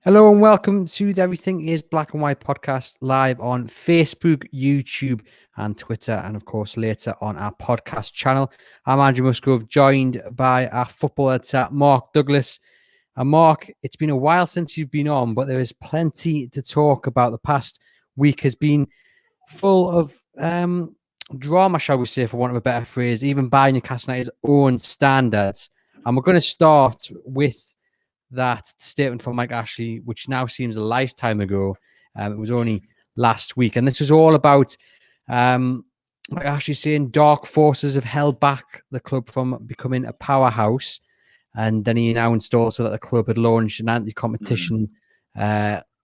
Hello and welcome to the Everything is Black and White podcast live on Facebook, YouTube, and Twitter, and of course later on our podcast channel. I'm Andrew Musgrove, joined by our football editor, Mark Douglas. And Mark, it's been a while since you've been on, but there is plenty to talk about. The past week has been full of drama, shall we say, for want of a better phrase, even by Newcastle United's own standards. And we're going to start with that statement from Mike Ashley, which now seems a lifetime ago. It was only last week. And this was all about Mike Ashley saying dark forces have held back the club from becoming a powerhouse. And then he announced also that the club had launched an anti-competition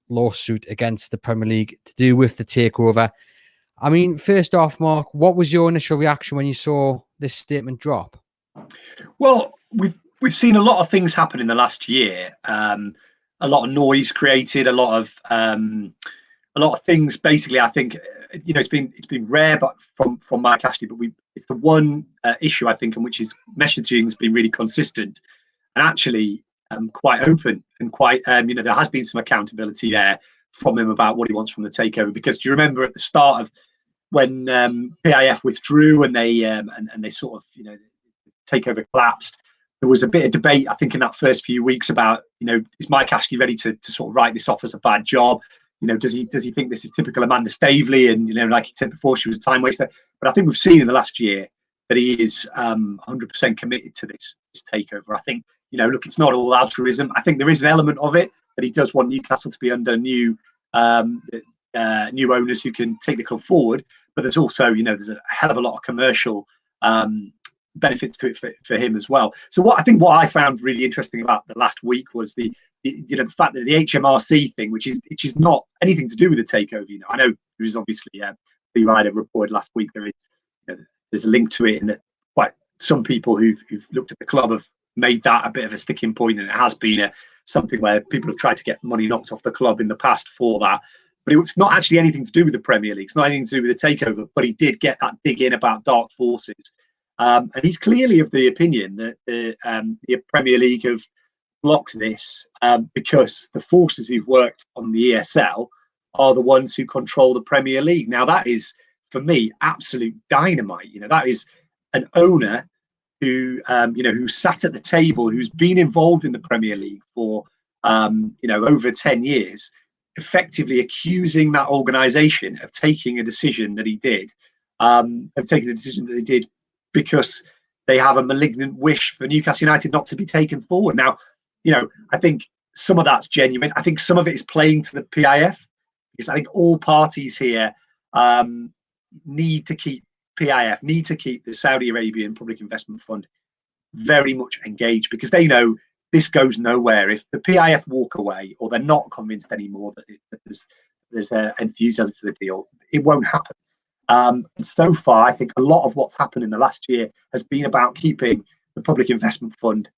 lawsuit against the Premier League to do with the takeover. I mean, first off, Mark, what was your initial reaction when you saw this statement drop? Well, we've seen a lot of things happen in the last year. A lot of noise created, a lot of things. Basically, I think it's been rare, but from Mike Ashley. But it's the one issue I think in which his messaging has been really consistent and actually quite open and quite there has been some accountability there from him about what he wants from the takeover. Because do you remember at the start of when PIF withdrew and they sort of takeover collapsed? There was a bit of debate, I think, in that first few weeks about, is Mike Ashley ready to sort of write this off as a bad job? Does he think this is typical Amanda Staveley? And, like he said before, she was a time waster. But I think we've seen in the last year that he is 100% committed to this takeover. I think, look, it's not all altruism. I think there is an element of it that he does want Newcastle to be under new owners who can take the club forward. But there's also, there's a hell of a lot of commercial benefits to it for him as well. So what I found really interesting about the last week was the fact that the HMRC thing, which is not anything to do with the takeover. I know there is obviously the Ryder reported last week there's a link to it, and that quite some people who've looked at the club have made that a bit of a sticking point, and it has been something where people have tried to get money knocked off the club in the past for that. But it's not actually anything to do with the Premier League. It's not anything to do with the takeover. But he did get that dig in about dark forces. And he's clearly of the opinion that the Premier League have blocked this because the forces who've worked on the ESL are the ones who control the Premier League. Now, that is, for me, absolute dynamite. That is an owner who sat at the table, who's been involved in the Premier League for, over 10 years, effectively accusing that organisation of taking a decision that he did, because they have a malignant wish for Newcastle United not to be taken forward. Now, I think some of that's genuine. I think some of it is playing to the PIF, because I think all parties here need to keep the Saudi Arabian Public Investment Fund very much engaged, because they know this goes nowhere. If the PIF walk away, or they're not convinced anymore that there's enthusiasm for the deal, it won't happen. And so far, I think a lot of what's happened in the last year has been about keeping the Public Investment Fund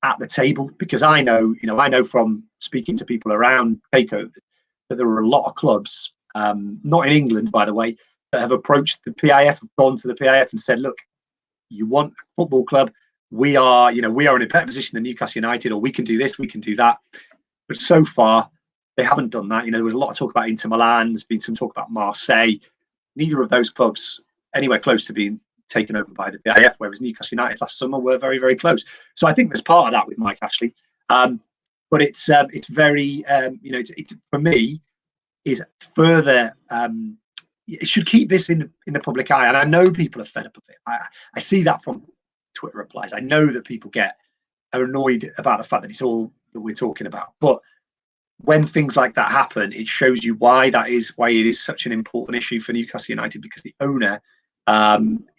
at the table, because I know from speaking to people around Takeover that there are a lot of clubs, not in England, by the way, that have approached the PIF, have gone to the PIF and said, look, you want a football club? We are in a better position than Newcastle United, or we can do this, we can do that. But so far, they haven't done that. There was a lot of talk about Inter Milan. There's been some talk about Marseille. Neither of those clubs anywhere close to being taken over by the PIF, whereas Newcastle United last summer were very, very close. So I think there's part of that with Mike Ashley. But it's very, it's for me, is further, it should keep this in the public eye. And I know people are fed up of it. I see that from Twitter replies. I know that people are annoyed about the fact that it's all that we're talking about. But when things like that happen, it shows you why it is such an important issue for Newcastle United, because the owner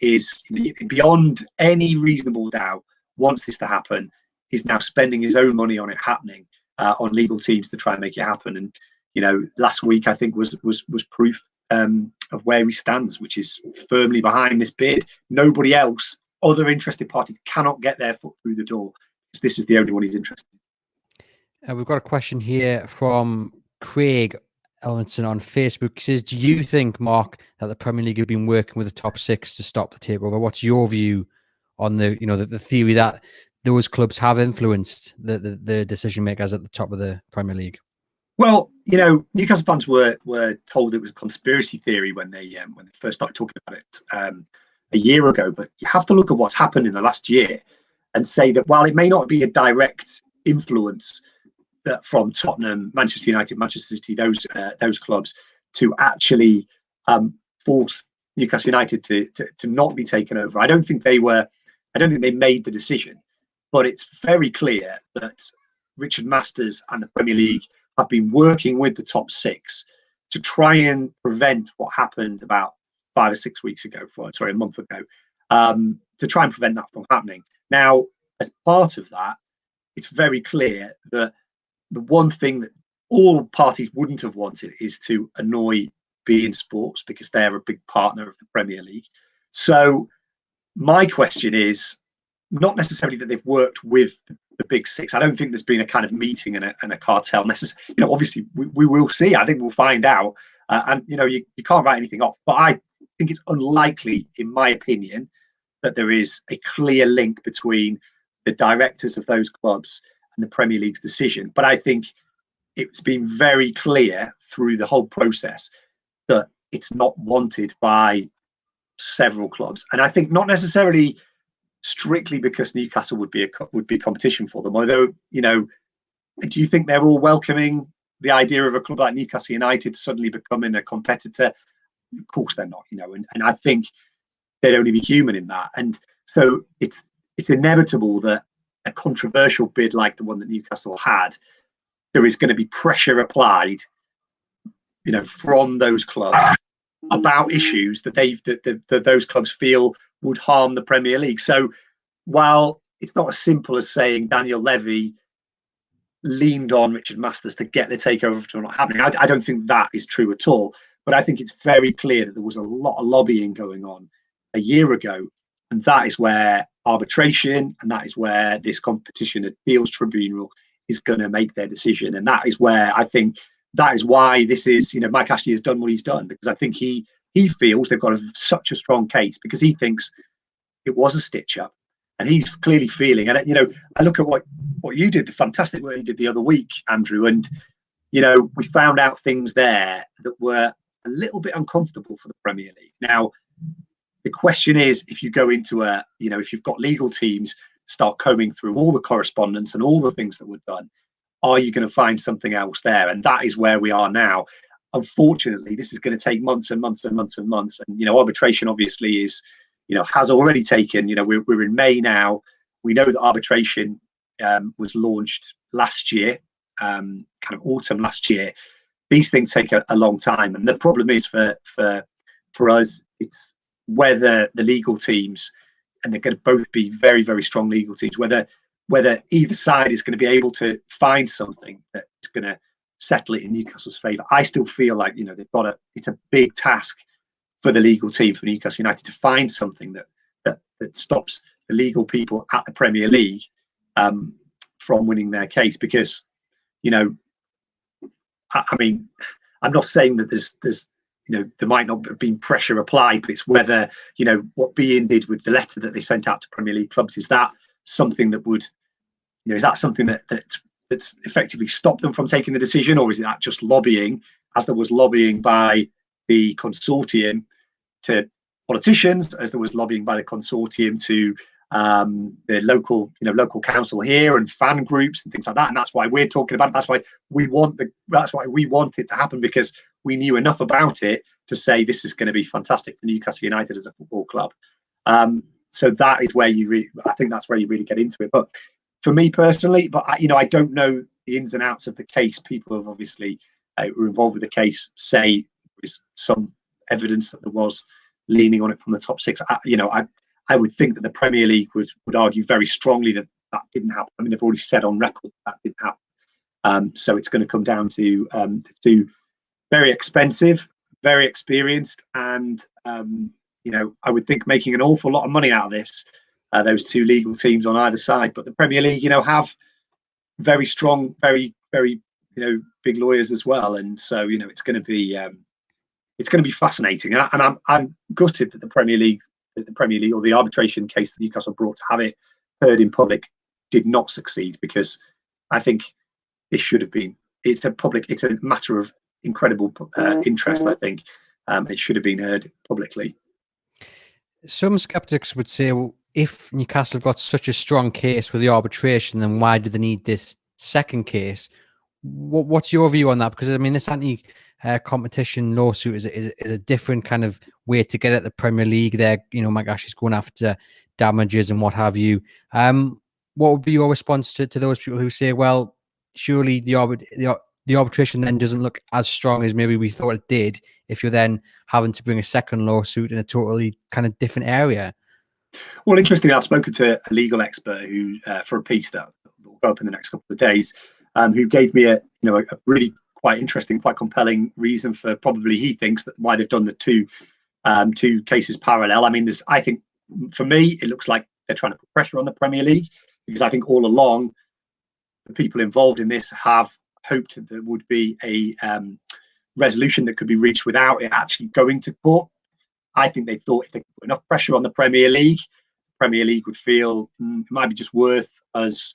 is, beyond any reasonable doubt, wants this to happen, is now spending his own money on it happening, on legal teams to try and make it happen. And last week I think was proof of where he stands, which is firmly behind this bid. Nobody else, other interested parties, cannot get their foot through the door, because this is the only one he's interested in. We've got a question here from Craig Ellenson on Facebook. He says, do you think, Mark, that the Premier League have been working with the top six to stop the takeover? What's your view on the theory that those clubs have influenced the decision makers at the top of the Premier League? Well, Newcastle fans were told it was a conspiracy theory when they first started talking about it a year ago. But you have to look at what's happened in the last year and say that while it may not be a direct influence that from Tottenham, Manchester United, Manchester City, those clubs to actually force Newcastle United to not be taken over. I don't think they made the decision, but it's very clear that Richard Masters and the Premier League have been working with the top six to try and prevent what happened about 5 or 6 weeks ago, a month ago, to try and prevent that from happening. Now, as part of that, it's very clear that the one thing that all parties wouldn't have wanted is to annoy beIN Sports, because they're a big partner of the Premier League. So my question is not necessarily that they've worked with the big six. I don't think there's been a kind of meeting and a cartel necessarily. Obviously we will see. I think we'll find out. And you can't write anything off. But I think it's unlikely, in my opinion, that there is a clear link between the directors of those clubs and the Premier League's decision. But I think it's been very clear through the whole process that it's not wanted by several clubs. And I think not necessarily strictly because Newcastle would be competition for them. Although, do you think they're all welcoming the idea of a club like Newcastle United suddenly becoming a competitor? Of course they're not, and I think they'd only be human in that. And so it's inevitable that a controversial bid like the one that Newcastle had, there is going to be pressure applied, from those clubs about issues that those clubs feel would harm the Premier League. So while it's not as simple as saying Daniel Levy leaned on Richard Masters to get the takeover from not happening, I don't think that is true at all. But I think it's very clear that there was a lot of lobbying going on a year ago, and that is where arbitration and that is where this competition appeals tribunal is going to make their decision. And that is where I think that is why this is, Mike Ashley has done what he's done, because I think he feels they've got such a strong case, because he thinks it was a stitch up, and he's clearly feeling. And I look at what you did, the fantastic work you did the other week, Andrew, and we found out things there that were a little bit uncomfortable for the Premier League. Now, the question is, if you go into if you've got legal teams start combing through all the correspondence and all the things that were done, are you going to find something else there? And that is where we are now. Unfortunately, this is going to take months and months and months and months. And, arbitration obviously is, has already taken, we're in May now. We know that arbitration was launched last year, kind of autumn last year. These things take a long time. And the problem is for us, it's whether the legal teams, and they're going to both be very, very strong legal teams, whether either side is going to be able to find something that's going to settle it in Newcastle's favour. I still feel like, it's a big task for the legal team, for Newcastle United, to find something that stops the legal people at the Premier League from winning their case. Because, I mean, I'm not saying that there's there might not have been pressure applied, but it's whether, what beIN did with the letter that they sent out to Premier League clubs, is that something that would, is that something that's effectively stopped them from taking the decision, or is it that just lobbying, as there was lobbying by the consortium to politicians, as there was lobbying by the consortium to the local council here and fan groups and things like that? And that's why we're talking about it. That's why we want it to happen, because we knew enough about it to say this is going to be fantastic for Newcastle United as a football club. So that is where I think that's where you really get into it. But for me personally, I don't know the ins and outs of the case. People have obviously who are involved with the case say there is some evidence that there was leaning on it from the top six. I would think that the Premier League would argue very strongly that didn't happen. I mean, they've already said on record that didn't happen. So it's going to come down to very expensive, very experienced, and I would think making an awful lot of money out of this. Those two legal teams on either side, but the Premier League, have very strong, very, very, big lawyers as well, and so it's going to be fascinating. And I'm gutted that the Premier League or the arbitration case that Newcastle brought to have it heard in public did not succeed, because I think this should have been it's a matter of incredible interest. I think it should have been heard publicly. Some skeptics would say, well, if Newcastle have got such a strong case with the arbitration, then why do they need this second case? What's your view on that? Because I mean, this anti-competition lawsuit is a different kind of way to get at the Premier League. There, Mike Ashley's going after damages and what have you. What would be your response to those people who say, well, surely the arbitration then doesn't look as strong as maybe we thought it did, if you're then having to bring a second lawsuit in a totally kind of different area? Well, interestingly, I've spoken to a legal expert who, for a piece that will go up in the next couple of days, who gave me a really quite interesting, quite compelling reason for probably he thinks that why they've done the two cases parallel. I mean, I think for me, it looks like they're trying to put pressure on the Premier League, because I think all along the people involved in this have hoped that there would be a resolution that could be reached without it actually going to court. I think they thought if they put enough pressure on the Premier League would feel it might be just worth us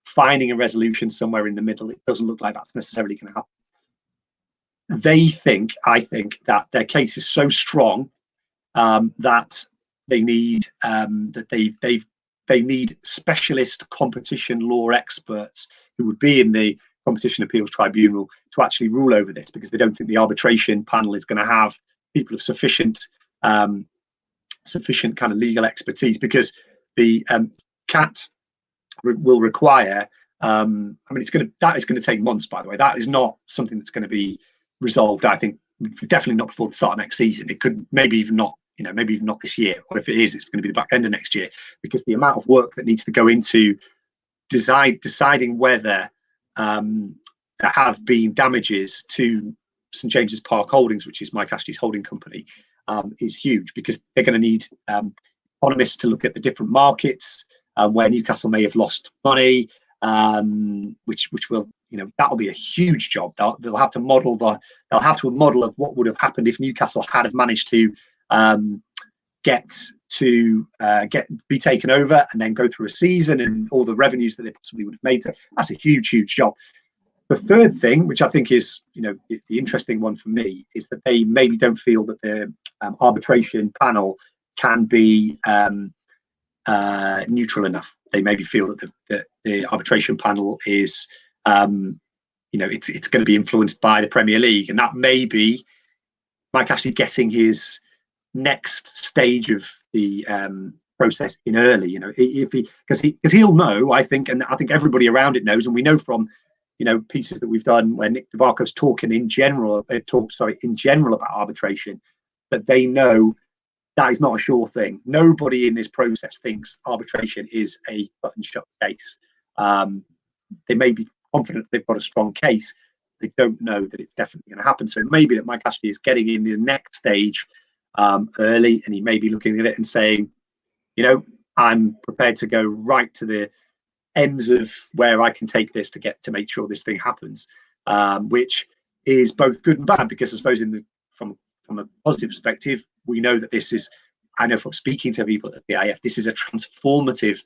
finding a resolution somewhere in the middle. It doesn't look like that's necessarily going to happen. I think that their case is so strong that they need they need specialist competition law experts who would be in the Competition Appeals Tribunal to actually rule over this, because they don't think the arbitration panel is going to have people of sufficient kind of legal expertise, because the CAT will require that is going to take months, by the way. That is not something that's going to be resolved, I think, definitely not before the start of next season. It could maybe even not this year, or if it is, it's going to be the back end of next year, because the amount of work that needs to go into deciding whether there have been damages to St James's Park Holdings, which is Mike Ashley's holding company, is huge, because they're going to need economists to look at the different markets where Newcastle may have lost money, which will, that'll be a huge job. They'll have to model a model of what would have happened if Newcastle had have managed to be taken over and then go through a season and all the revenues that they possibly would have made. So that's a huge job. The third thing, which I think is the interesting one for me, is that they maybe don't feel that the arbitration panel can be neutral enough. They maybe feel that the arbitration panel is it's going to be influenced by the Premier League, and that may be Mike Ashley getting his next stage of the process in early, because he'll know, I think, and I think everybody around it knows, and we know from pieces that we've done where Nick DeVarco's talking in general about arbitration, that they know that is not a sure thing. Nobody in this process thinks arbitration is a button shut case. They may be confident they've got a strong case. They don't know that it's definitely going to happen. So it may be that Mike Ashley is getting in the next stage early, and he may be looking at it and saying, I'm prepared to go right to the ends of where I can take this to make sure this thing happens, which is both good and bad, because I suppose from a positive perspective, we know that this is, I know from speaking to people at the PIF, this is a transformative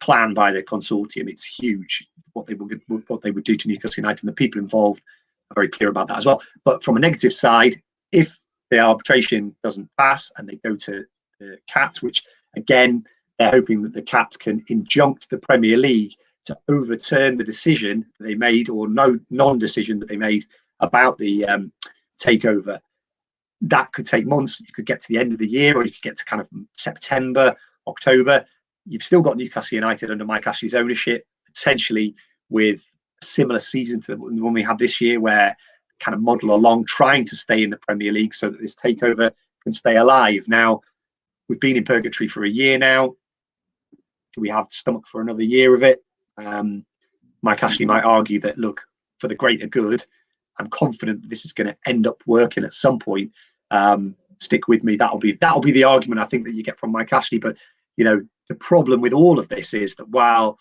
plan by the consortium. It's huge what they would do to Newcastle United, and the people involved are very clear about that as well. But from a negative side, if the arbitration doesn't pass and they go to the CAT, which again, they're hoping that the CAT can injunct the Premier League to overturn the decision that they made, or non-decision that they made about the takeover. That could take months. You could get to the end of the year, or you could get to kind of September, October. You've still got Newcastle United under Mike Ashley's ownership, potentially with a similar season to the one we had this year, where kind of model along, trying to stay in the Premier League so that this takeover can stay alive. Now, we've been in purgatory for a year now. Do we have the stomach for another year of it? Mike Ashley might argue that, look, for the greater good, I'm confident that this is going to end up working at some point. Stick with me. That'll be the argument, I think, that you get from Mike Ashley. But the problem with all of this is that while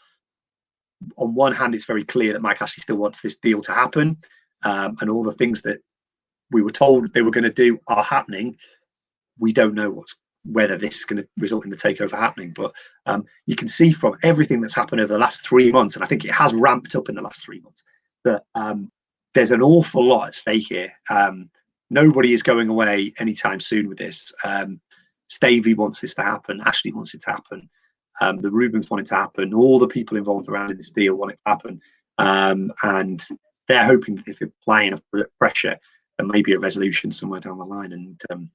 on one hand it's very clear that Mike Ashley still wants this deal to happen, and all the things that we were told they were going to do are happening, we don't know whether this is going to result in the takeover happening. But you can see from everything that's happened over the last 3 months, and I think it has ramped up in the last 3 months, that there's an awful lot at stake here. Nobody is going away anytime soon with this. Stavey wants this to happen. Ashley wants it to happen. The Rubens want it to happen. All the people involved around in this deal want it to happen. And they're hoping that if they're applying enough pressure, there may be a resolution somewhere down the line. And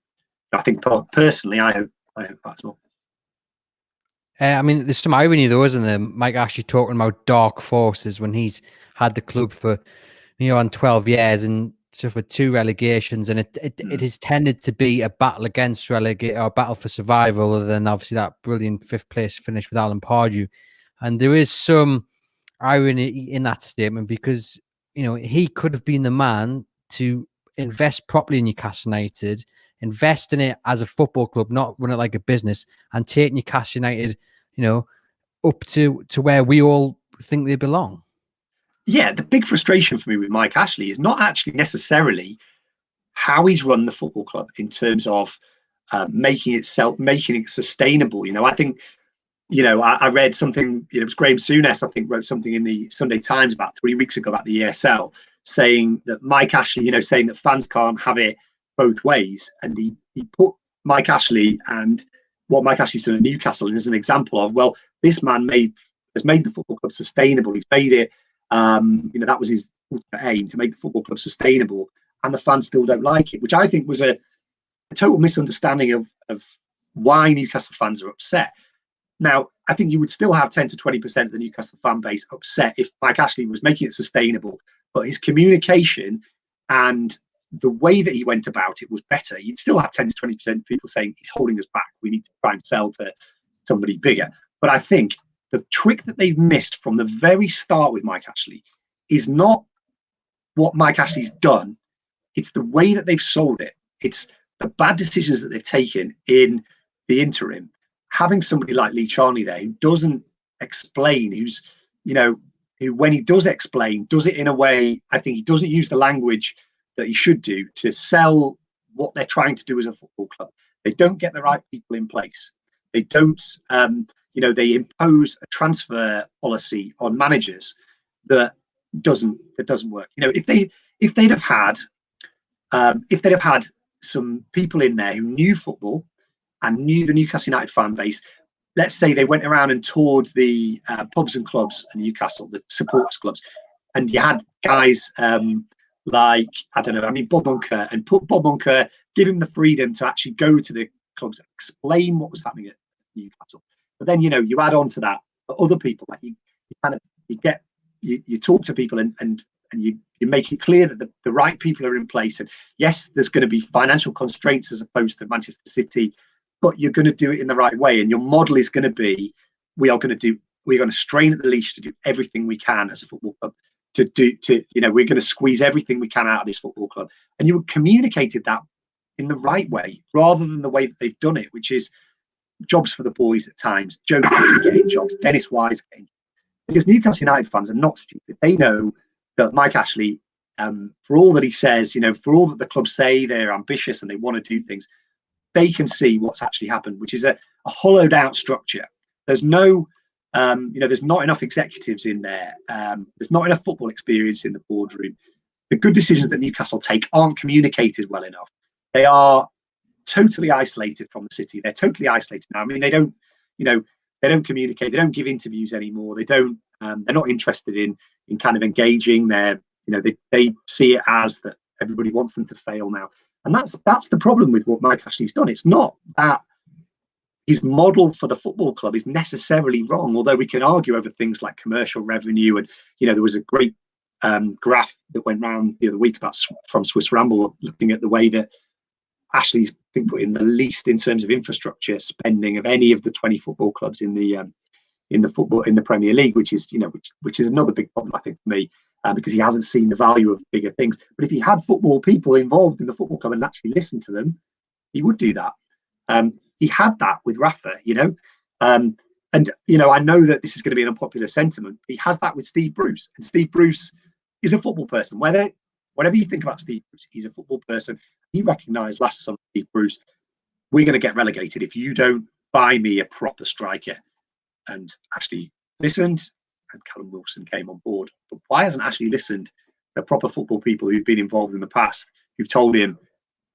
I think personally, I hope that's all. I mean, there's some irony though, isn't there? Mike Ashley talking about dark forces when he's had the club for, on 12 years and suffered 2 relegations, and it has tended to be a battle against relegate or a battle for survival, other than obviously that brilliant 5th place finish with Alan Pardew. And there is some irony in that statement because, he could have been the man to invest properly in Newcastle United, invest in it as a football club, not run it like a business, and take Newcastle United, up to where we all think they belong. Yeah, the big frustration for me with Mike Ashley is not actually necessarily how he's run the football club in terms of making it sustainable. I think, I read something, it was Graham Souness, I think, wrote something in the Sunday Times about 3 weeks ago about the ESL, saying that Mike Ashley, saying that fans can't have it both ways. And he put Mike Ashley and what Mike Ashley's done at Newcastle as an example of, well, this man has made the football club sustainable. He's made it, that was his aim, to make the football club sustainable, and the fans still don't like it, which I think was a total misunderstanding of why Newcastle fans are upset. Now, I think you would still have 10 to 20% of the Newcastle fan base upset if Mike Ashley was making it sustainable, but his communication and the way that he went about it was better. You'd still have 10 to 20% of people saying he's holding us back. We need to try and sell to somebody bigger. But I think the trick that they've missed from the very start with Mike Ashley is not what Mike Ashley's done. It's the way that they've sold it. It's the bad decisions that they've taken in the interim. Having somebody like Lee Charnley there who doesn't explain, who when he does explain, does it in a way, I think he doesn't use the language that he should do to sell what they're trying to do as a football club. They don't get the right people in place. They don't, they impose a transfer policy on managers that doesn't work. If they'd have had some people in there who knew football and knew the Newcastle United fan base, let's say they went around and toured the pubs and clubs in Newcastle, the supporters clubs, and you had guys like, Bob Bunker, and put Bob Bunker, give him the freedom to actually go to the clubs, explain what was happening at Newcastle. But then, you add on to that other people, like you talk to people and you make it clear that the right people are in place. And yes, there's going to be financial constraints as opposed to Manchester City, but you're going to do it in the right way. And your model is going to be, we're going to strain at the leash to do everything we can as a football club we're going to squeeze everything we can out of this football club. And you communicated that in the right way, rather than the way that they've done it, which is jobs for the boys at times, Joe getting jobs, Dennis Wise getting jobs. Because Newcastle United fans are not stupid. They know that Mike Ashley, for all that he says, for all that the club say they're ambitious and they want to do things, they can see what's actually happened, which is a hollowed out structure. There's no, there's not enough executives in there. There's not enough football experience in the boardroom. The good decisions that Newcastle take aren't communicated well enough. They are totally isolated from the city. They're totally isolated now. I mean, they don't communicate. They don't give interviews anymore. They don't. They're not interested in kind of engaging. They see it as that everybody wants them to fail now, and that's the problem with what Mike Ashley's done. It's not that his model for the football club is necessarily wrong, although we can argue over things like commercial revenue. And there was a great graph that went round the other week from Swiss Ramble, looking at the way that Ashley's been put in the least in terms of infrastructure spending of any of the 20 football clubs in the Premier League, which is another big problem, I think, for me, because he hasn't seen the value of bigger things. But if he had football people involved in the football club and actually listened to them, he would do that. He had that with Rafa, and I know that this is going to be an unpopular sentiment. He has that with Steve Bruce, and Steve Bruce is a football person. Whatever you think about Steve Bruce, he's a football person. He recognised last summer, Steve Bruce, we're going to get relegated if you don't buy me a proper striker. And actually listened, and Callum Wilson came on board. But why hasn't actually listened to proper football people who've been involved in the past, who've told him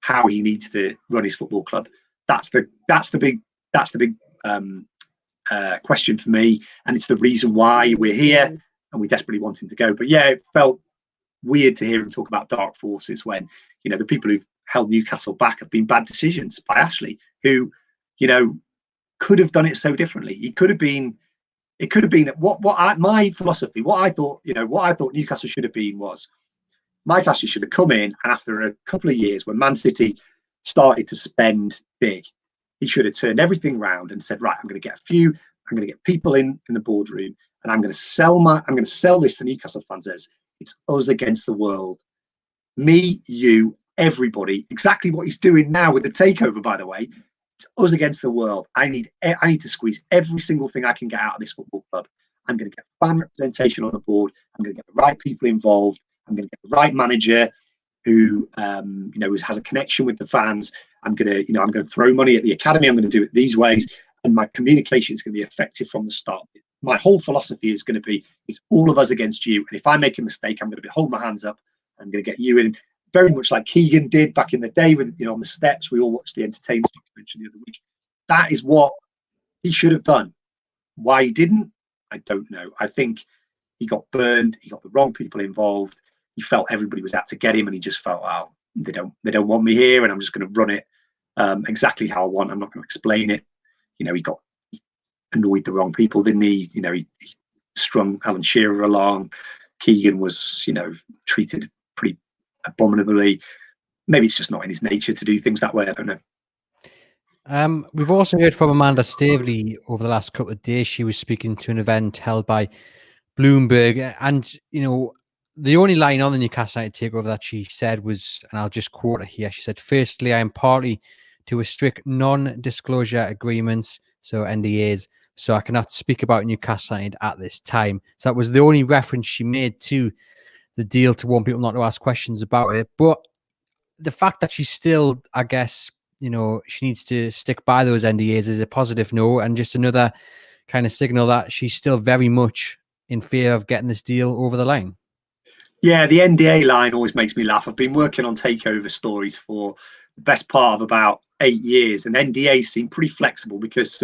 how he needs to run his football club? That's the big question for me, and it's the reason why we're here and we desperately want him to go. But yeah, it felt weird to hear him talk about dark forces when, you know, the people who've held Newcastle back have been bad decisions by Ashley, who, you know, could have done it so differently. It could have been my philosophy, what I thought Newcastle should have been was Mike Ashley should have come in, and after a couple of years when Man City started to spend big, he should have turned everything round and said, right, I'm going to get people in the boardroom, and I'm going to sell this to Newcastle fans as it's us against the world. Me, you, everybody. Exactly what he's doing now with the takeover, by the way. It's us against the world. I need to squeeze every single thing I can get out of this football club. I'm going to get fan representation on the board. I'm going to get the right people involved. I'm going to get the right manager who has a connection with the fans. I'm going to throw money at the academy. I'm going to do it these ways, and my communication is going to be effective from the start. My whole philosophy is going to be, it's all of us against you. And if I make a mistake, I'm going to hold my hands up. I'm going to get you in, very much like Keegan did back in the day with, on the steps. We all watched the entertainment documentary the other week. That is what he should have done. Why he didn't, I don't know. I think he got burned. He got the wrong people involved. He felt everybody was out to get him, and he just felt, oh, they don't want me here, and I'm just going to run it exactly how I want. I'm not going to explain it. He annoyed the wrong people, didn't he? He strung Alan Shearer along. Keegan was, treated pretty abominably. Maybe it's just not in his nature to do things that way. I don't know. We've also heard from Amanda Staveley over the last couple of days. She was speaking to an event held by Bloomberg, and the only line on the Newcastle United takeover that she said was, and I'll just quote her here. She said, "Firstly, I am party to a strict non-disclosure agreements, so NDAs, so I cannot speak about Newcastle United at this time." So that was the only reference she made to the deal, to warn people not to ask questions about it. But the fact that she's still, I guess, she needs to stick by those NDAs is a positive note, and just another kind of signal that she's still very much in fear of getting this deal over the line. Yeah, the NDA line always makes me laugh. I've been working on takeover stories for the best part of about 8 years, and NDAs seem pretty flexible because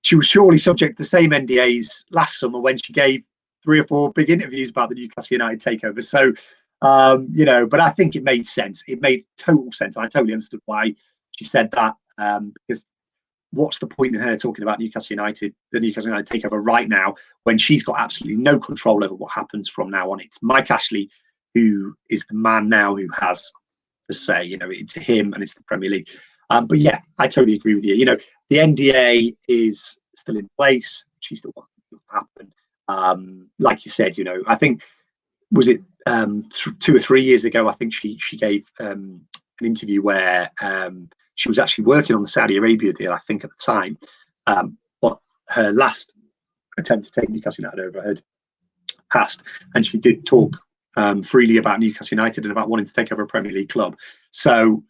she was surely subject to the same NDAs last summer when she gave 3 or 4 big interviews about the Newcastle United takeover. So, but I think it made sense. It made total sense. I totally understood why she said that, because what's the point in her talking about the Newcastle United takeover right now when she's got absolutely no control over what happens from now on? It's Mike Ashley who is the man now who has the say. It's him and it's the Premier League. But yeah, I totally agree with you. The NDA is still in place. She still wants it to happen. Like you said, I think, was it 2 or 3 years ago? I think she gave an interview where she was actually working on the Saudi Arabia deal, I think, at the time. But her last attempt to take Newcastle United over had passed, and she did talk freely about Newcastle United and about wanting to take over a Premier League club. So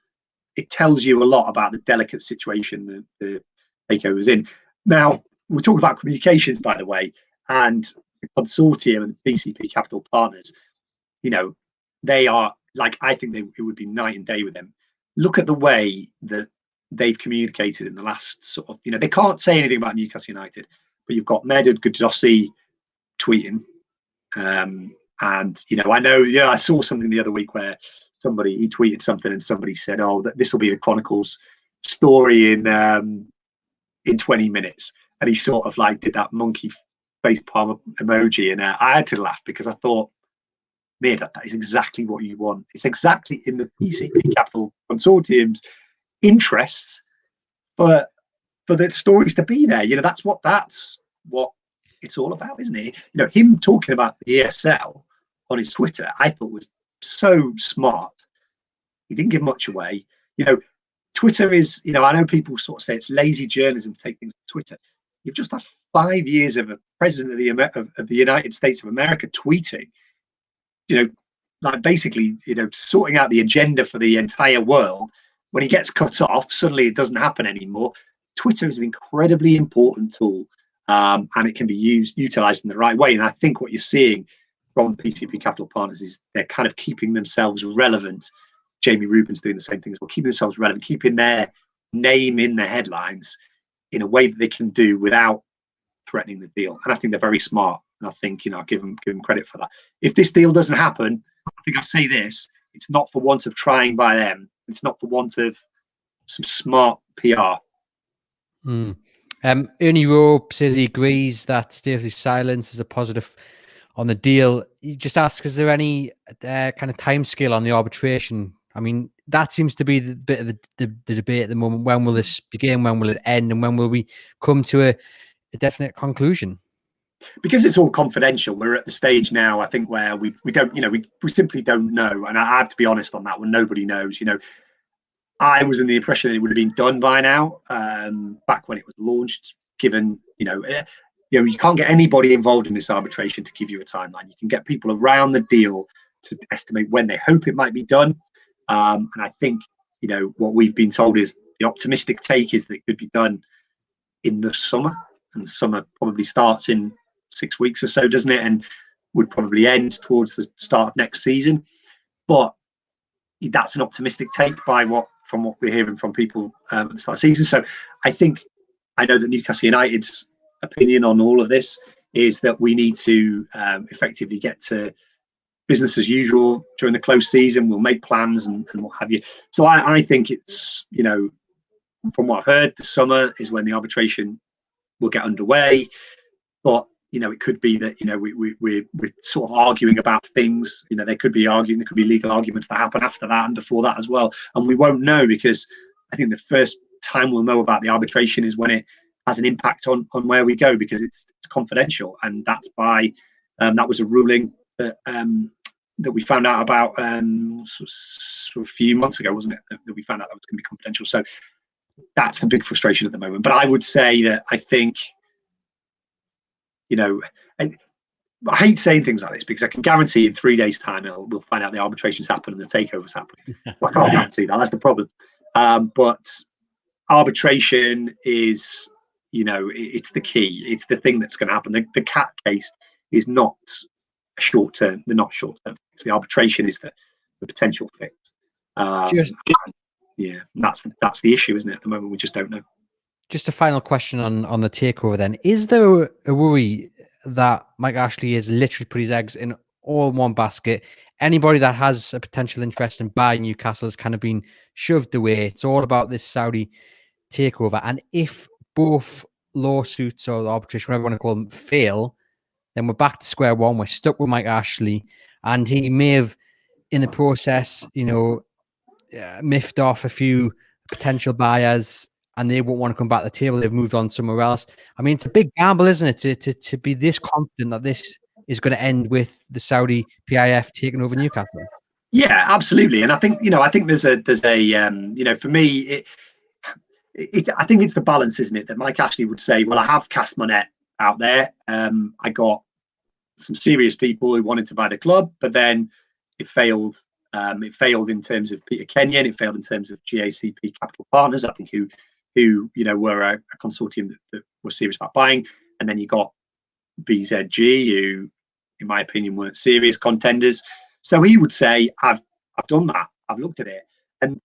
it tells you a lot about the delicate situation the takeover's in. Now, we talk about communications, by the way, and the Consortium and the PCP Capital Partners. They are, like, I think it would be night and day with them. Look at the way that they've communicated in the last sort of, they can't say anything about Newcastle United, but you've got Medad Gudossi tweeting. And, I know, I saw something the other week where he tweeted something and somebody said, oh, this will be the Chronicles story in 20 minutes. And he sort of like did that monkey face palm emoji. And I had to laugh because I thought, man, that is exactly what you want. It's exactly in the PCP Capital Consortium's interests for the stories to be there. That's what it's all about, isn't it? Him talking about the ESL on his Twitter, I thought was so smart. He didn't give much away. Twitter is, I know people sort of say it's lazy journalism to take things to Twitter. You've just had 5 years of a president of the United States of America tweeting, like basically, sorting out the agenda for the entire world. When he gets cut off, suddenly it doesn't happen anymore. Twitter is an incredibly important tool. and it can be utilized in the right way. And I think what you're seeing from PCP Capital Partners is they're kind of keeping themselves relevant. Jamie Rubin's doing the same thing as well, keeping themselves relevant, keeping their name in the headlines in a way that they can do without threatening the deal. And I think they're very smart. And I think, I give them credit for that. If this deal doesn't happen, I think I say this, it's not for want of trying by them. It's not for want of some smart PR. Ernie Rowe says he agrees that Staveley's silence is a positive on the deal. He just asks, is there any kind of time scale on the arbitration? I mean, that seems to be the bit of the debate at the moment. When will this begin? When will it end? And when will we come to a definite conclusion? Because it's all confidential, we're at the stage now, I think, where we don't, we simply don't know. And I have to be honest on that one. Nobody knows. I was in the impression that it would have been done by now, back when it was launched, given, you can't get anybody involved in this arbitration to give you a timeline. You can get people around the deal to estimate when they hope it might be done. And I think, what we've been told is the optimistic take is that it could be done in the summer, and summer probably starts in 6 weeks or so, doesn't it? And would probably end towards the start of next season. But that's an optimistic take from what we're hearing from people at the start of the season. So I know that Newcastle United's opinion on all of this is that we need to effectively get to business as usual during the close season. We'll make plans and what have you. So I think it's, from what I've heard, the summer is when the arbitration will get underway. But it could be that we're sort of arguing about things. There could be legal arguments that happen after that and before that as well, and we won't know, because I think the first time we'll know about the arbitration is when it has an impact on where we go, because it's confidential, and that's by that was a ruling that we found out about a few months ago, wasn't it? That we found out that was going to be confidential. So that's the big frustration at the moment. But I would say that I think. I hate saying things like this because I can guarantee in 3 days' time we'll find out the arbitration's happened and the takeover's happening. Well, I can't guarantee that. That's the problem. But arbitration is, it's the key. It's the thing that's going to happen. The CAT case is not short term. They're not short term. The arbitration is the potential fix. That's the issue, isn't it? At the moment, we just don't know. Just a final question on the takeover then. Is there a worry that Mike Ashley has literally put his eggs in all one basket? Anybody that has a potential interest in buying Newcastle has kind of been shoved away. It's all about this Saudi takeover. And if both lawsuits or the arbitration, whatever you want to call them, fail, then we're back to square one. We're stuck with Mike Ashley. And he may have, in the process, miffed off a few potential buyers, and they won't want to come back to the table. They've moved on somewhere else. I mean, it's a big gamble, isn't it, to be this confident that this is going to end with the Saudi PIF taking over Newcastle? Yeah, absolutely. And I think there's a for me, I think it's the balance, isn't it? That Mike Ashley would say, well, I have cast my net out there. I got some serious people who wanted to buy the club, but then it failed. It failed in terms of Peter Kenyon. It failed in terms of GACP Capital Partners, I think, who were a consortium that were serious about buying. And then you got BZG, who, in my opinion, weren't serious contenders. So he would say, I've done that. I've looked at it. And,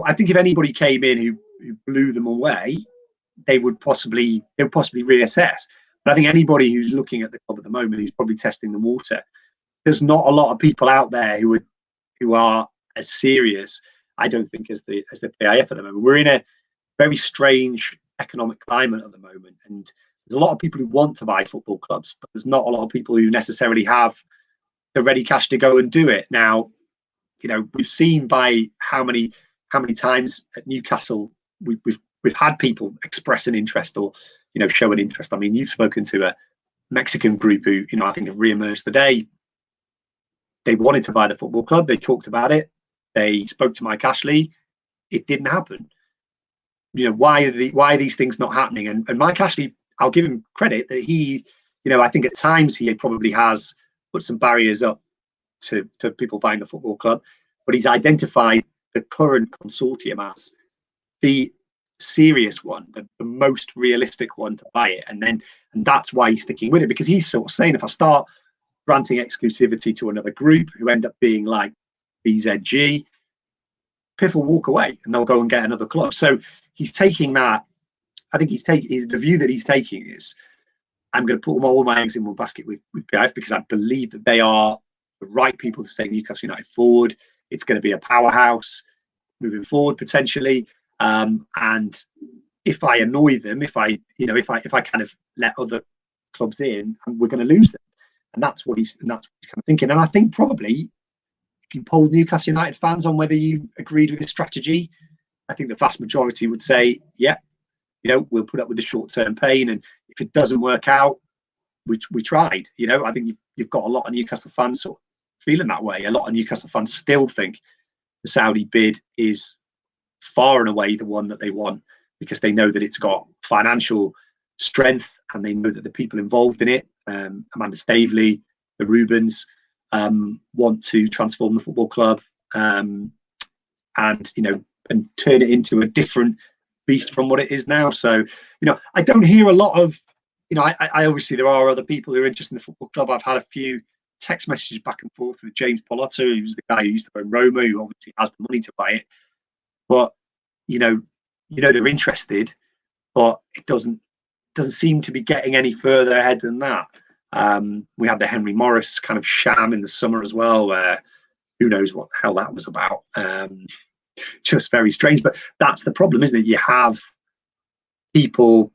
I think if anybody came in who blew them away, they would possibly reassess. But I think anybody who's looking at the club at the moment, who's probably testing the water, there's not a lot of people out there who are as serious, I don't think, as the PIF at the moment. We're in a very strange economic climate at the moment, and there's a lot of people who want to buy football clubs, but there's not a lot of people who necessarily have the ready cash to go and do it. Now, we've seen by how many times at Newcastle we've had people express an interest or show an interest. I mean, you've spoken to a Mexican group who I think have re-emerged today. They wanted to buy the football club. They talked about it. They spoke to Mike Ashley. It didn't happen. Why are these things not happening? And Mike Ashley, I'll give him credit that he, I think at times he probably has put some barriers up to people buying the football club, but he's identified the current consortium as the serious one, the most realistic one to buy it. And then And that's why he's sticking with it, because he's sort of saying, if I start granting exclusivity to another group who end up being like BZG, PIF will walk away and they'll go and get another club. So he's taking that. I think the view that he's taking is, I'm going to put all my eggs in one basket with PIF, because I believe that they are the right people to take Newcastle United forward. It's going to be a powerhouse moving forward potentially. And if I annoy them, if I kind of let other clubs in, we're going to lose them. And that's what he's kind of thinking. And I think probably if you polled Newcastle United fans on whether you agreed with his strategy, I think the vast majority would say, yeah, we'll put up with the short-term pain. And if it doesn't work out, we tried. I think you've got a lot of Newcastle fans sort of feeling that way. A lot of Newcastle fans still think the Saudi bid is far and away the one that they want, because they know that it's got financial strength and they know that the people involved in it, Amanda Staveley, the Rubens, want to transform the football club and turn it into a different beast from what it is now. So, I don't hear a lot of, I obviously there are other people who are interested in the football club. I've had a few text messages back and forth with James Polotto, who's the guy who used to own Roma, who obviously has the money to buy it. But they're interested, but it doesn't seem to be getting any further ahead than that. We had the Henry Morris kind of sham in the summer as well, where who knows what the hell that was about. Just very strange. But that's the problem, isn't it? You have people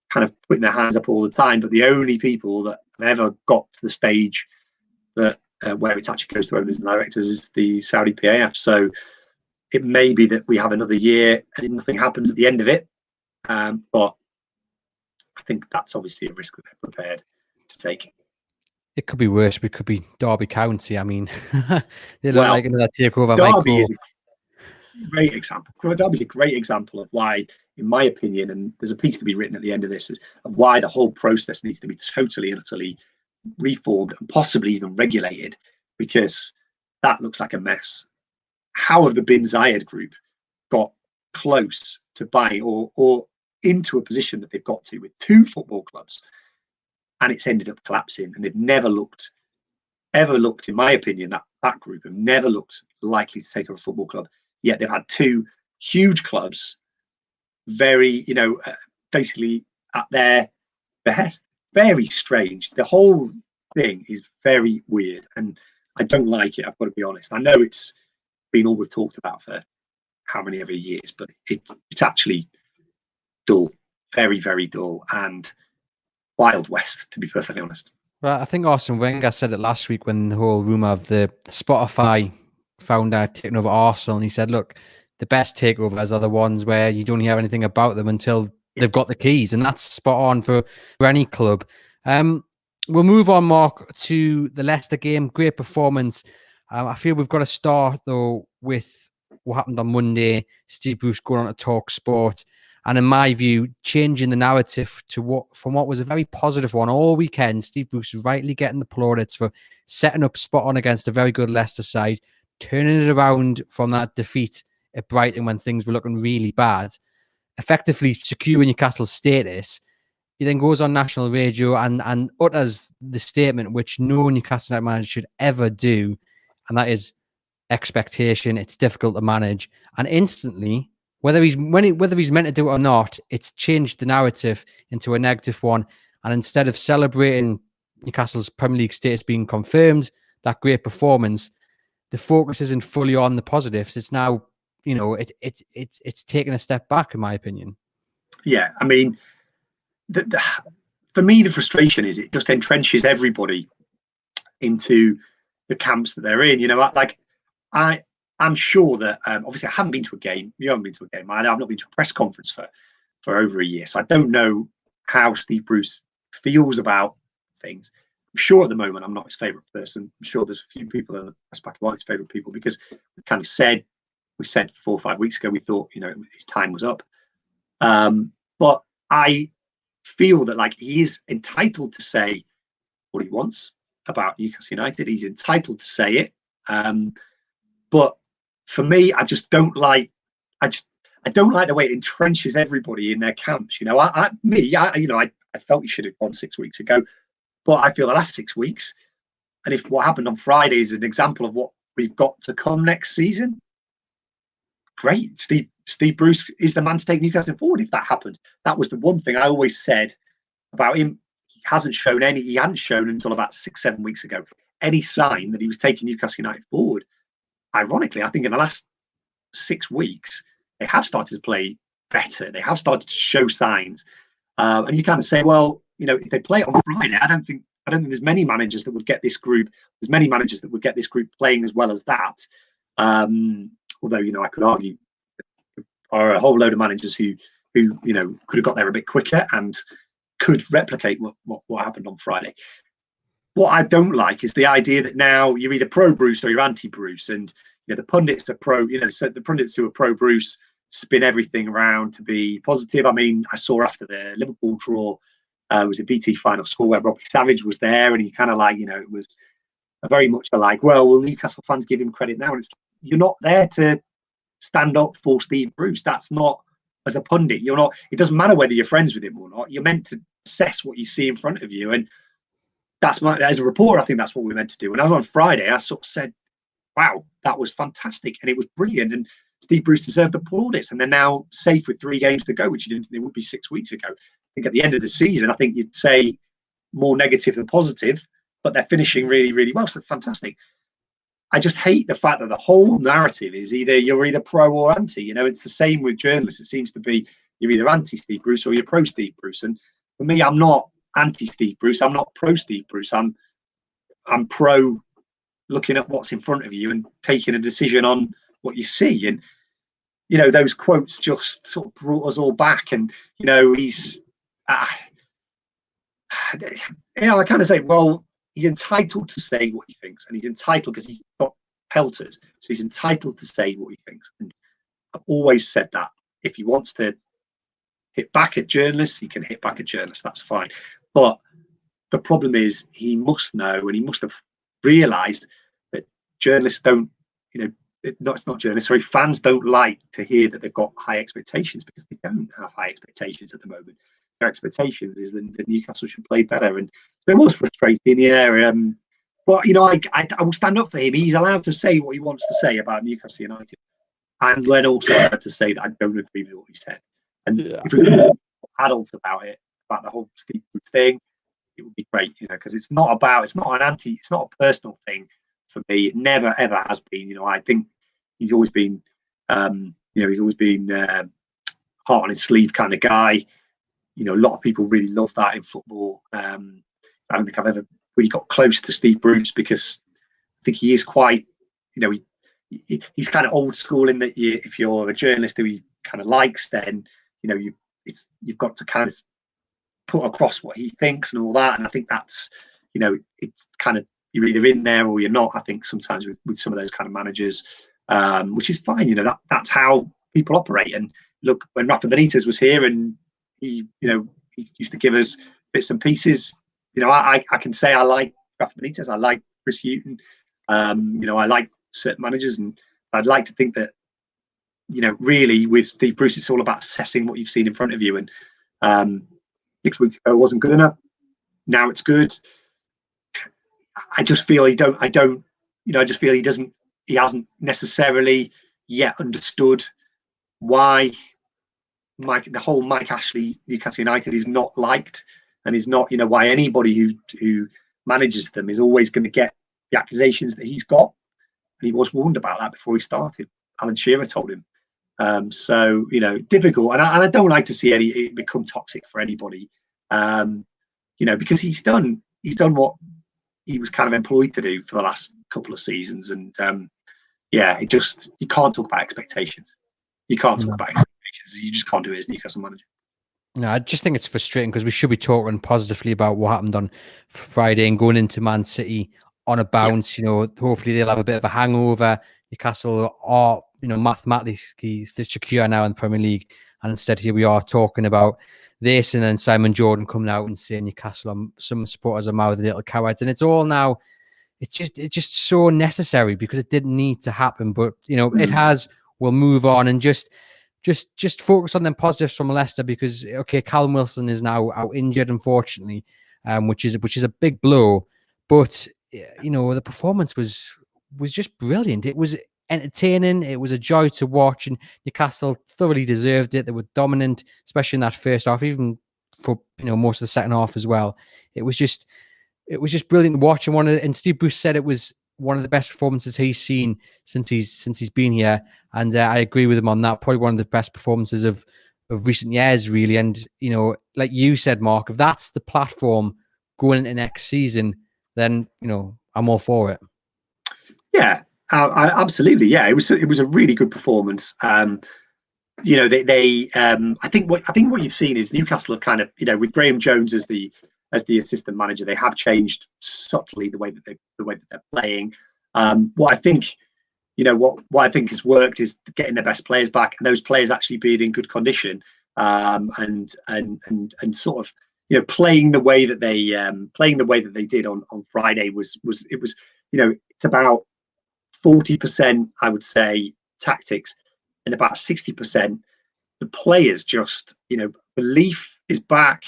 kind of putting their hands up all the time, but the only people that have ever got to the stage that where it actually goes to owners and directors is the Saudi PAF. So it may be that we have another year and nothing happens at the end of it. But I think that's obviously a risk that they're prepared to take. It could be worse. We could be Derby County. I mean, they look like another takeover. Derby is a great example. Derby is a great example of why, in my opinion, and there's a piece to be written at the end of this, of why the whole process needs to be totally and utterly reformed and possibly even regulated, because that looks like a mess. How have the Bin Zayed group got close to buying or into a position that they've got to with two football clubs, and it's ended up collapsing? And they've never looked, in my opinion, that group have never looked likely to take over a football club. Yet they've had two huge clubs, very, basically at their behest. Very strange. The whole thing is very weird, and I don't like it. I've got to be honest. I know it's been all we've talked about for how many ever years, but it's actually dull, very, very dull, and Wild West, to be perfectly honest. Well, I think Arsene Wenger said it last week when the whole rumour of the Spotify founder taking over Arsenal, and he said, look, the best takeovers are the ones where you don't hear anything about them until they've got the keys, and that's spot on for any club. We'll move on, Mark, to the Leicester game. Great performance. I feel we've got to start, though, with what happened on Monday. Steve Bruce going on to Talk Sport, and in my view, changing the narrative from what was a very positive one all weekend. Steve Bruce rightly getting the plaudits for setting up spot on against a very good Leicester side, turning it around from that defeat at Brighton when things were looking really bad, effectively securing Newcastle's status. He then goes on national radio and utters the statement which no Newcastle United manager should ever do, and that is expectation. It's difficult to manage, and instantly, whether he's meant to do it or not, it's changed the narrative into a negative one. And instead of celebrating Newcastle's Premier League status being confirmed, that great performance, the focus isn't fully on the positives. It's now, it's taken a step back, in my opinion. Yeah, I mean, for me, the frustration is it just entrenches everybody into the camps that they're in. I'm sure that obviously I haven't been to a game. You haven't been to a game. I've not been to a press conference for over a year, so I don't know how Steve Bruce feels about things. I'm sure at the moment I'm not his favourite person. I'm sure there's a few people in the press pack who aren't his favourite people, because we said 4 or 5 weeks ago we thought his time was up. But I feel that he is entitled to say what he wants about Newcastle United. He's entitled to say it. But for me, I just don't like. I don't like the way it entrenches everybody in their camps. I I felt he should have gone 6 weeks ago. But I feel the last 6 weeks, and if what happened on Friday is an example of what we've got to come next season, great. Steve Bruce is the man to take Newcastle forward if that happened. That was the one thing I always said about him. He hadn't shown until about 6-7 weeks ago any sign that he was taking Newcastle United forward. Ironically, I think in the last 6 weeks, they have started to play better. They have started to show signs. And you kind of say, well, if they play it on Friday, I don't think there's many managers that would get this group. There's many managers that would get this group playing as well as that. Although, I could argue there are a whole load of managers who could have got there a bit quicker and could replicate what happened on Friday. What I don't like is the idea that now you're either pro Bruce or you're anti Bruce, and the pundits are pro. So the pundits who are pro Bruce spin everything around to be positive. I mean, I saw after the Liverpool draw, it was a BT final score where Robbie Savage was there, and he kind of it was very much well, will Newcastle fans give him credit now? And you're not there to stand up for Steve Bruce. That's not, as a pundit, you're not. It doesn't matter whether you're friends with him or not. You're meant to assess what you see in front of you, and as a reporter, I think that's what we're meant to do. When I was on Friday, I sort of said, wow, that was fantastic, and it was brilliant, and Steve Bruce deserved the plaudits, and they're now safe with 3 games to go, which you didn't think they would be 6 weeks ago. I think at the end of the season, I think you'd say more negative than positive, but they're finishing really, really well. So fantastic. I just hate the fact that the whole narrative is you're either pro or anti. It's the same with journalists. It seems to be you're either anti Steve Bruce or you're pro Steve Bruce. And for me, I'm not anti Steve Bruce. I'm not pro Steve Bruce. I'm pro looking at what's in front of you and taking a decision on what you see. And those quotes just sort of brought us all back. And he's I kind of say, well, he's entitled to say what he thinks, and he's entitled because he's got pelters, so he's entitled to say what he thinks. And I've always said that if he wants to hit back at journalists, he can hit back at journalists. That's fine. But the problem is he must know, and he must have realised that journalists don't, it's not journalists, sorry, fans don't like to hear that they've got high expectations, because they don't have high expectations at the moment. Their expectations is that Newcastle should play better, and so it was frustrating. But I will stand up for him. He's allowed to say what he wants to say about Newcastle United, and then also allowed to say that I don't agree with what he said. And if we're going to be adults about the whole Steve Bruce thing, it would be great, because it's not a personal thing for me. It never ever has been. I think he's always been, heart on his sleeve kind of guy. A lot of people really love that in football. I don't think I've ever really got close to Steve Bruce, because I think he is quite, he's kind of old school in that if you're a journalist who he kind of likes, then you've got to kind of put across what he thinks and all that. And I think that's, it's kind of, you're either in there or you're not. I think sometimes with some of those kind of managers, which is fine. That's how people operate. And look, when Rafa Benitez was here, and he used to give us bits and pieces. I can say I like Rafa Benitez. I like Chris Hughton. I like certain managers, and I'd like to think that, really with Steve Bruce, it's all about assessing what you've seen in front of you. And 6 weeks ago, it wasn't good enough. Now it's good. I just feel he hasn't necessarily yet understood why the whole Mike Ashley Newcastle United is not liked, and is not, why anybody who manages them is always going to get the accusations that he's got. And he was warned about that before he started. Alan Shearer told him. So difficult, and I don't like to see it become toxic for anybody. Because he's done what he was kind of employed to do for the last couple of seasons, and you can't talk about expectations. You can't talk about expectations. You just can't do it as Newcastle manager. No, I just think it's frustrating, because we should be talking positively about what happened on Friday and going into Man City on a bounce. Hopefully they'll have a bit of a hangover. Newcastle are, mathematically secure now in the Premier League, and instead here we are talking about this, and then Simon Jordan coming out and saying Newcastle, some supporters are mouthy little cowards, and it's all now. It's just so necessary, because it didn't need to happen, but it has. We'll move on, and just just focus on them positives from Leicester, because okay, Callum Wilson is now out injured, unfortunately, which is a big blow. But the performance was just brilliant. It was entertaining. It was a joy to watch, and Newcastle thoroughly deserved it. They were dominant, especially in that first half, even for most of the second half as well. It was just brilliant to watch. And Steve Bruce said it was one of the best performances he's seen since he's been here, and I agree with him on that. Probably one of the best performances of recent years, really. And like you said, Mark, if that's the platform going into next season, then I'm all for it. Yeah, absolutely. Yeah, it was a really good performance. I think what you've seen is Newcastle have kind of, with Graham Jones as the assistant manager, they have changed subtly the way that they're playing. What I think has worked is getting their best players back, and those players actually being in good condition, and sort of playing the way that they did on Friday was it's about 40%, I would say, tactics, and about 60% the players. Just belief is back,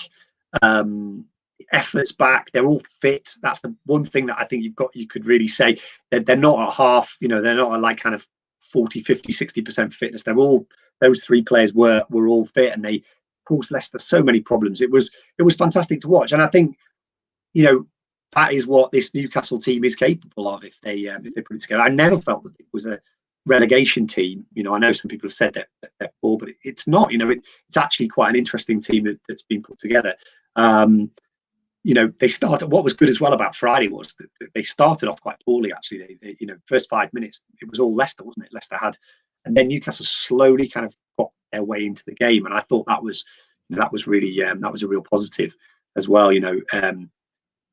effort's back. They're all fit. That's the one thing that I think you could really say that they're not at half. They're not at like kind of 40, 50, 60% fitness. Those three players were all fit, and they caused Leicester so many problems. It was fantastic to watch, and I think that is what this Newcastle team is capable of if they put it together. I never felt that it was a relegation team. I know some people have said that before, but it's not. It's actually quite an interesting team that's been put together. They started. What was good as well about Friday was that they started off quite poorly. Actually, they first 5 minutes it was all Leicester, wasn't it? Leicester had, and then Newcastle slowly kind of got their way into the game, and I thought that was really that was a real positive as well.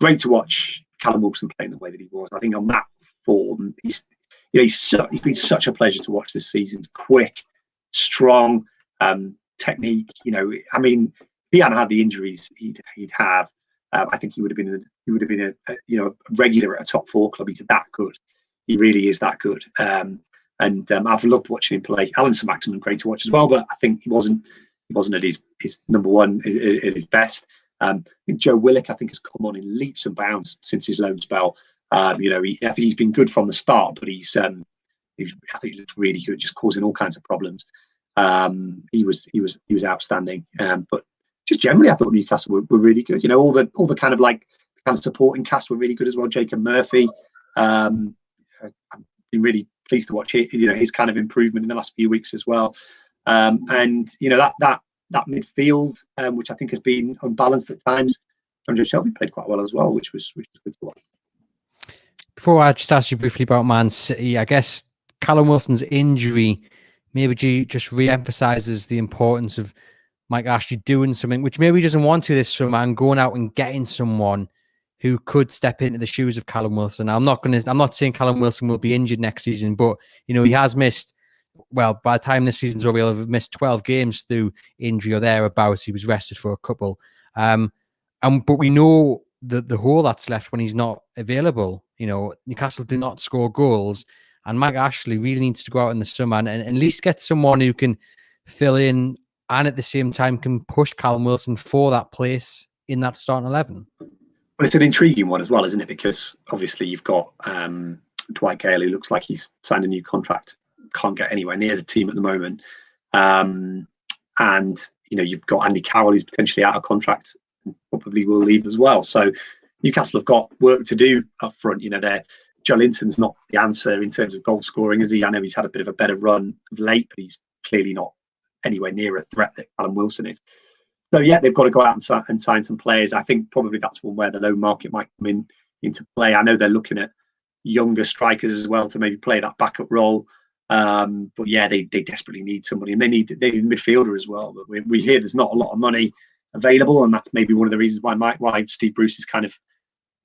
Great to watch Callum Wilson playing the way that he was. I think on that form, he's been such a pleasure to watch this season. Quick, strong, technique. I mean, if he hadn't had the injuries he'd have, I think he would have been a regular at a top 4 club. He's that good. He really is that good. And I've loved watching him play. Alan Saint-Maximin, great to watch as well, but I think he wasn't at his number one at his best. I think Joe Willock, has come on in leaps and bounds since his loan spell. I think he's been good from the start, but I think he looks really good, just causing all kinds of problems. He was outstanding. But just generally, I thought Newcastle were really good. All the kind of supporting cast were really good as well. Jacob Murphy, I've been really pleased to watch his kind of improvement in the last few weeks as well. And that midfield, which I think has been unbalanced at times. Andrew Shelby played quite well as well, which was good to watch. Before I just ask you briefly about Man City, I guess Callum Wilson's injury maybe just re-emphasises the importance of Mike Ashley doing something, which maybe he doesn't want to this summer, and going out and getting someone who could step into the shoes of Callum Wilson. Now, I'm not saying Callum Wilson will be injured next season, but he has missed. Well, by the time this season's over, he'll have missed 12 games through injury or thereabouts. He was rested for a couple. But we know the hole that's left when he's not available. Newcastle do not score goals, and Mike Ashley really needs to go out in the summer and at least get someone who can fill in and at the same time can push Callum Wilson for that place in that starting 11. Well, it's an intriguing one as well, isn't it? Because obviously you've got Dwight Gale, who looks like he's signed a new contract. Can't get anywhere near the team at the moment, and you've got Andy Carroll, who's potentially out of contract and probably will leave as well. So Newcastle have got work to do up front. Joe Linton's not the answer in terms of goal scoring, is he? I know he's had a bit of a better run of late, but he's clearly not anywhere near a threat that Callum Wilson is. So yeah, they've got to go out and sign some players. I think probably that's one where the loan market might come into play. I know they're looking at younger strikers as well to maybe play that backup role. But yeah, they desperately need somebody, and they need a midfielder as well. But we hear there's not a lot of money available, and that's maybe one of the reasons why Steve Bruce is kind of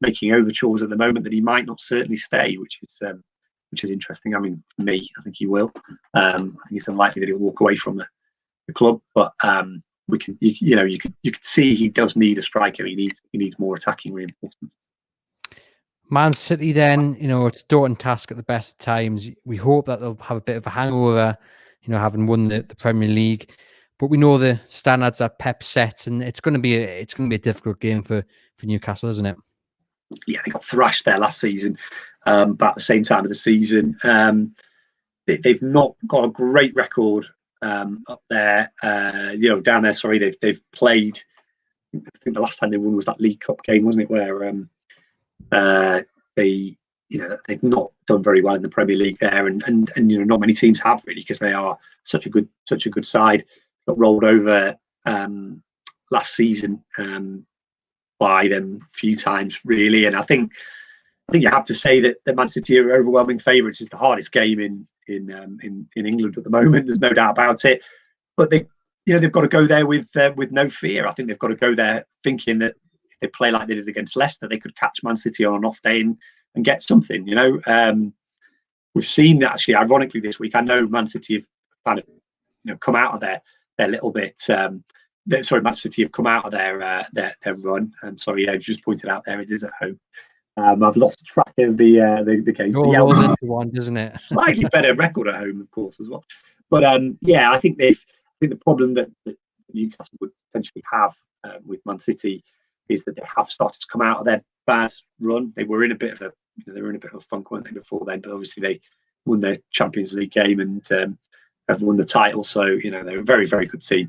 making overtures at the moment that he might not certainly stay, which is interesting. I mean, for me, I think he will. I think it's unlikely that he'll walk away from the club, but you could see he does need a striker. He needs more attacking reinforcement. Man City, then, it's a daunting task at the best of times. We hope that they'll have a bit of a hangover, having won the Premier League. But we know the standards that Pep sets, and it's going to be a difficult game for Newcastle, isn't it? Yeah, they got thrashed there last season, about the same time of the season. They've not got a great record up there. Down there. Sorry, they've played. I think the last time they won was that League Cup game, wasn't it? Where they've not done very well in the Premier League there, and not many teams have really, because they are such a good side. Got rolled over last season by them a few times really, and I think you have to say that the Man City are overwhelming favourites. It's the hardest game in England at the moment. There's no doubt about it. But they've got to go there with no fear. I think they've got to go there thinking that if they play like they did against Leicester, they could catch Man City on an off day and get something. We've seen that actually, ironically, this week. I know Man City have kind of come out of their little bit. Man City have come out of their run. I'm sorry, I just pointed out there it is at home. I've lost track of the game. Rolls into one, doesn't it? Slightly better record at home, of course, as well. But I think the problem that Newcastle would potentially have with Man City is that they have started to come out of their bad run. They were in a bit of a funk, weren't they, before then? But obviously they won their Champions League game and have won the title. So they're a very, very good team.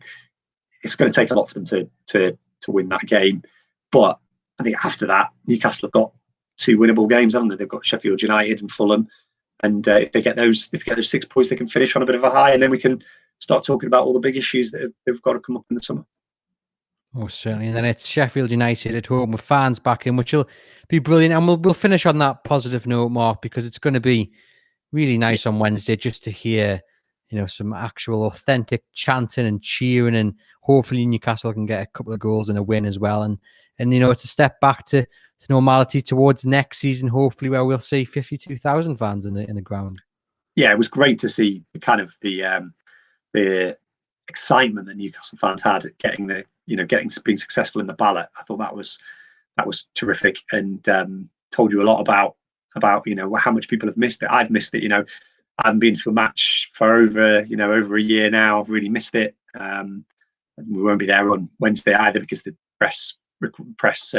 It's going to take a lot for them to win that game. But I think after that, Newcastle have got 2 winnable games, haven't they? They've got Sheffield United and Fulham, and if they get those 6 points, they can finish on a bit of a high, and then we can start talking about all the big issues that have got to come up in the summer. Oh, certainly. And then it's Sheffield United at home with fans back in, which will be brilliant. And we'll finish on that positive note, Mark, because it's going to be really nice on Wednesday just to hear, some actual authentic chanting and cheering, and hopefully Newcastle can get a couple of goals and a win as well. And it's a step back to normality towards next season, hopefully, where we'll see 52,000 fans in the ground. Yeah, it was great to see the excitement that Newcastle fans had at being successful in the ballot. I thought that was terrific, and told you a lot about how much people have missed it. I've missed it. I haven't been to a match for over a year now. I've really missed it. We won't be there on Wednesday either, because the press requirements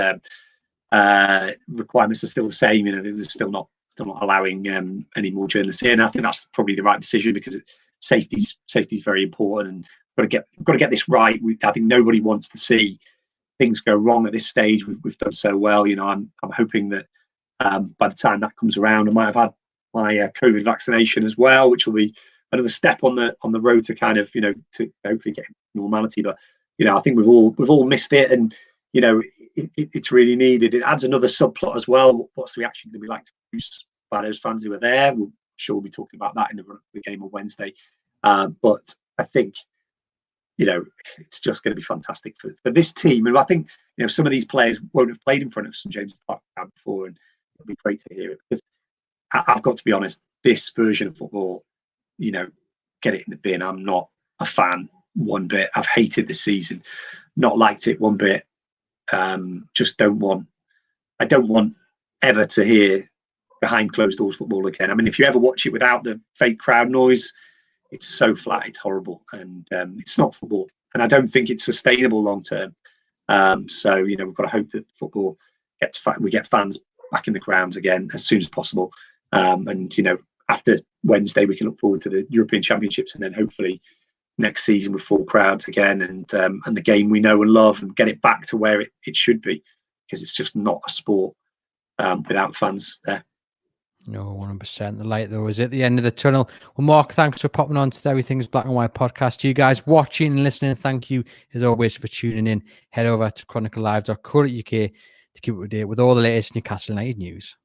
are still the same. They're still not allowing any more journalists in. I think that's probably the right decision, because safety's very important, and got to get this right. I think nobody wants to see things go wrong at this stage. We've done so well. I'm hoping that by the time that comes around, I might have had my COVID vaccination as well, which will be another step on the road to kind of to hopefully get normality. But I think we've all missed it, and it's really needed. It adds another subplot as well. What's the reaction going to be like to produce by those fans who were there? We'll sure be talking about that in the run up to the game on Wednesday. But I think it's just going to be fantastic for this team. And I think some of these players won't have played in front of St James's Park before, and it'll be great to hear it, because I've got to be honest, this version of football, get it in the bin. I'm not a fan one bit. I've hated this season, not liked it one bit. Just don't want ever to hear behind closed doors football again. I mean, if you ever watch it without the fake crowd noise, it's so flat, it's horrible, and it's not football, and I don't think it's sustainable long term. So we've got to hope that football we get fans back in the grounds again as soon as possible. And after Wednesday, we can look forward to the European Championships, and then hopefully next season with full crowds again, and the game we know and love, and get it back to where it should be, because it's just not a sport without fans there. No, 100%. The light, though, is at the end of the tunnel. Well, Mark, thanks for popping on to the Everything's Black and White podcast. To you guys watching and listening, thank you, as always, for tuning in. Head over to chroniclelive.co.uk to keep up to date with all the latest Newcastle United news.